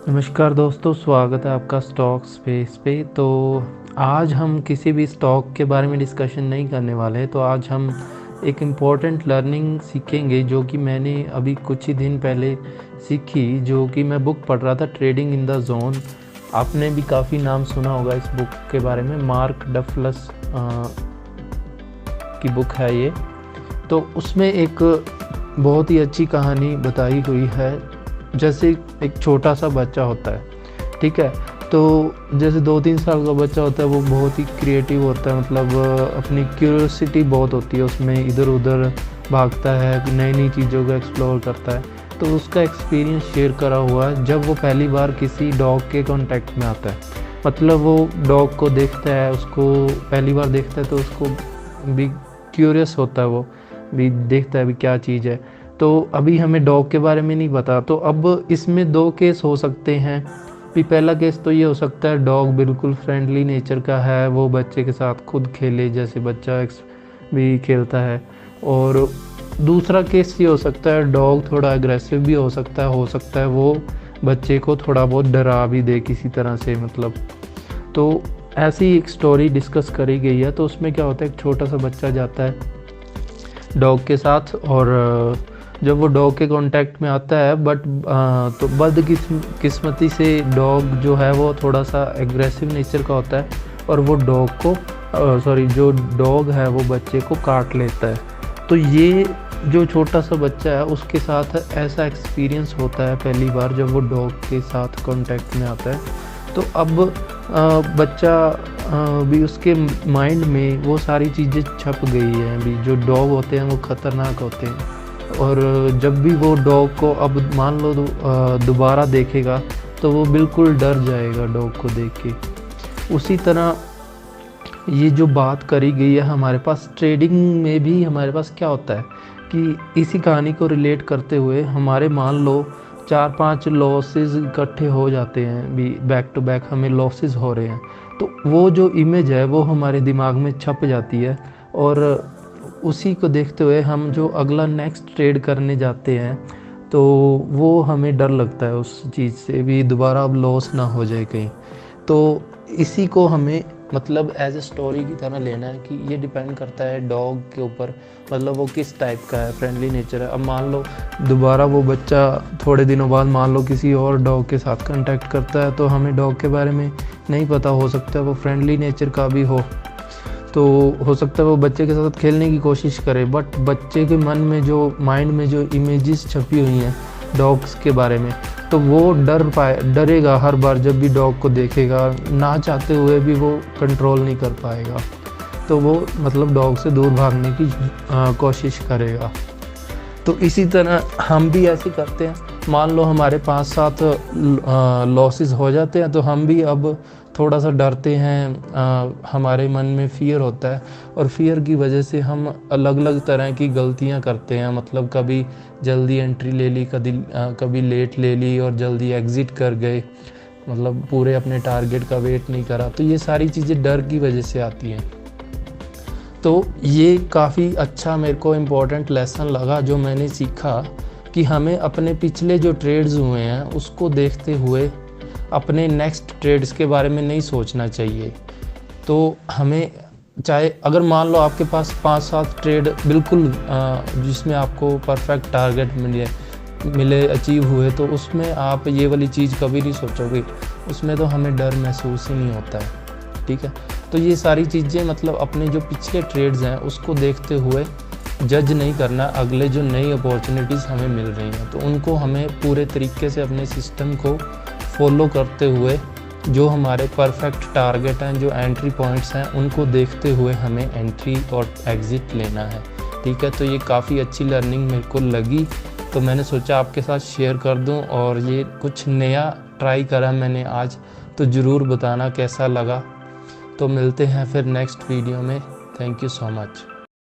नमस्कार दोस्तों, स्वागत है आपका स्टॉक स्पेस पे। तो आज हम किसी भी स्टॉक के बारे में डिस्कशन नहीं करने वाले हैं। तो आज हम एक इम्पॉर्टेंट लर्निंग सीखेंगे जो कि मैंने अभी कुछ ही दिन पहले सीखी, जो कि मैं बुक पढ़ रहा था, ट्रेडिंग इन द जोन। आपने भी काफ़ी नाम सुना होगा इस बुक के बारे में। मार्क डफलस की बुक है ये। तो उसमें एक बहुत ही अच्छी कहानी बताई हुई है। जैसे एक छोटा सा बच्चा होता है, ठीक है। तो जैसे 2-3 साल का बच्चा होता है, वो बहुत ही क्रिएटिव होता है, मतलब अपनी क्यूरियोसिटी बहुत होती है उसमें, इधर उधर भागता है, नई नई चीज़ों को एक्सप्लोर करता है। तो उसका एक्सपीरियंस शेयर करा हुआ है जब वो पहली बार किसी डॉग के कांटेक्ट में आता है। मतलब वो डॉग को देखता है, उसको पहली बार देखता है तो उसको भी क्यूरियस होता है, वो भी देखता है भी क्या चीज़ है। तो अभी हमें डॉग के बारे में नहीं पता। तो अब इसमें 2 केस हो सकते हैं। भी पहला केस तो ये हो सकता है डॉग बिल्कुल फ्रेंडली नेचर का है, वो बच्चे के साथ खुद खेले जैसे बच्चा भी खेलता है। और दूसरा केस ये हो सकता है डॉग थोड़ा एग्रेसिव भी हो सकता है वो बच्चे को थोड़ा बहुत डरा भी दे किसी तरह से, मतलब। तो ऐसी एक स्टोरी डिस्कस करी गई है। तो उसमें क्या होता है, एक छोटा सा बच्चा जाता है डॉग के साथ, और जब वो डॉग के कांटेक्ट में आता है, बट तो बदकिस्मती से डॉग जो है वो थोड़ा सा एग्रेसिव नेचर का होता है, और वो डॉग को जो डॉग है वो बच्चे को काट लेता है। तो ये जो छोटा सा बच्चा है उसके साथ ऐसा एक्सपीरियंस होता है पहली बार जब वो डॉग के साथ कांटेक्ट में आता है। तो अब बच्चा भी उसके माइंड में वो सारी चीज़ें छप गई हैं भी, जो डॉग होते हैं वो ख़तरनाक होते हैं। और जब भी वो डॉग को अब मान लो दोबारा देखेगा तो वो बिल्कुल डर जाएगा डॉग को देख के। उसी तरह ये जो बात करी गई है हमारे पास ट्रेडिंग में भी, हमारे पास क्या होता है कि इसी कहानी को रिलेट करते हुए हमारे मान लो 4-5 लॉसेस इकट्ठे हो जाते हैं भी, बैक टू बैक हमें लॉसेस हो रहे हैं। तो वो जो इमेज है वो हमारे दिमाग में छप जाती है, और उसी को देखते हुए हम जो अगला नेक्स्ट ट्रेड करने जाते हैं तो वो हमें डर लगता है उस चीज़ से भी, दोबारा अब लॉस ना हो जाए कहीं। तो इसी को हमें मतलब एज ए स्टोरी की तरह लेना है कि ये डिपेंड करता है डॉग के ऊपर, मतलब वो किस टाइप का है, फ्रेंडली नेचर है। अब मान लो दोबारा वो बच्चा थोड़े दिनों बाद मान लो किसी और डॉग के साथ कांटेक्ट करता है, तो हमें डॉग के बारे में नहीं पता, हो सकता है वो फ्रेंडली नेचर का भी हो। तो हो सकता है वो बच्चे के साथ खेलने की कोशिश करे, बट बच्चे के मन में जो माइंड में जो इमेजेस छपी हुई हैं डॉग्स के बारे में, तो वो डरेगा हर बार जब भी डॉग को देखेगा, ना चाहते हुए भी वो कंट्रोल नहीं कर पाएगा। तो वो मतलब डॉग से दूर भागने की कोशिश करेगा। तो इसी तरह हम भी ऐसे करते हैं। मान लो हमारे 5-7 लॉसेस हो जाते हैं तो हम भी अब थोड़ा सा डरते हैं, हमारे मन में फ़ियर होता है, और फियर की वजह से हम अलग अलग तरह की गलतियां करते हैं। मतलब कभी जल्दी एंट्री ले ली, कभी लेट ले ली और जल्दी एग्ज़िट कर गए, मतलब पूरे अपने टारगेट का वेट नहीं करा। तो ये सारी चीज़ें डर की वजह से आती हैं। तो ये काफ़ी अच्छा मेरे को इम्पोर्टेंट लेसन लगा जो मैंने सीखा, कि हमें अपने पिछले जो ट्रेड्स हुए हैं उसको देखते हुए अपने नेक्स्ट ट्रेड्स के बारे में नहीं सोचना चाहिए। तो हमें चाहे अगर मान लो आपके पास 5-7 ट्रेड बिल्कुल जिसमें आपको परफेक्ट टारगेट मिले अचीव हुए, तो उसमें आप ये वाली चीज़ कभी नहीं सोचोगे, उसमें तो हमें डर महसूस ही नहीं होता है, ठीक है। तो ये सारी चीज़ें मतलब अपने जो पिछले ट्रेड्स हैं उसको देखते हुए जज नहीं करना, अगले जो नई अपॉर्चुनिटीज़ हमें मिल रही हैं तो उनको हमें पूरे तरीके से अपने सिस्टम को फॉलो करते हुए, जो हमारे परफेक्ट टारगेट हैं, जो एंट्री पॉइंट्स हैं, उनको देखते हुए हमें एंट्री और एग्ज़िट लेना है, ठीक है। तो ये काफ़ी अच्छी लर्निंग मेरे को लगी, तो मैंने सोचा आपके साथ शेयर कर दूं। और ये कुछ नया ट्राई करा मैंने आज, तो ज़रूर बताना कैसा लगा। तो मिलते हैं फिर नेक्स्ट वीडियो में। Thank you so much.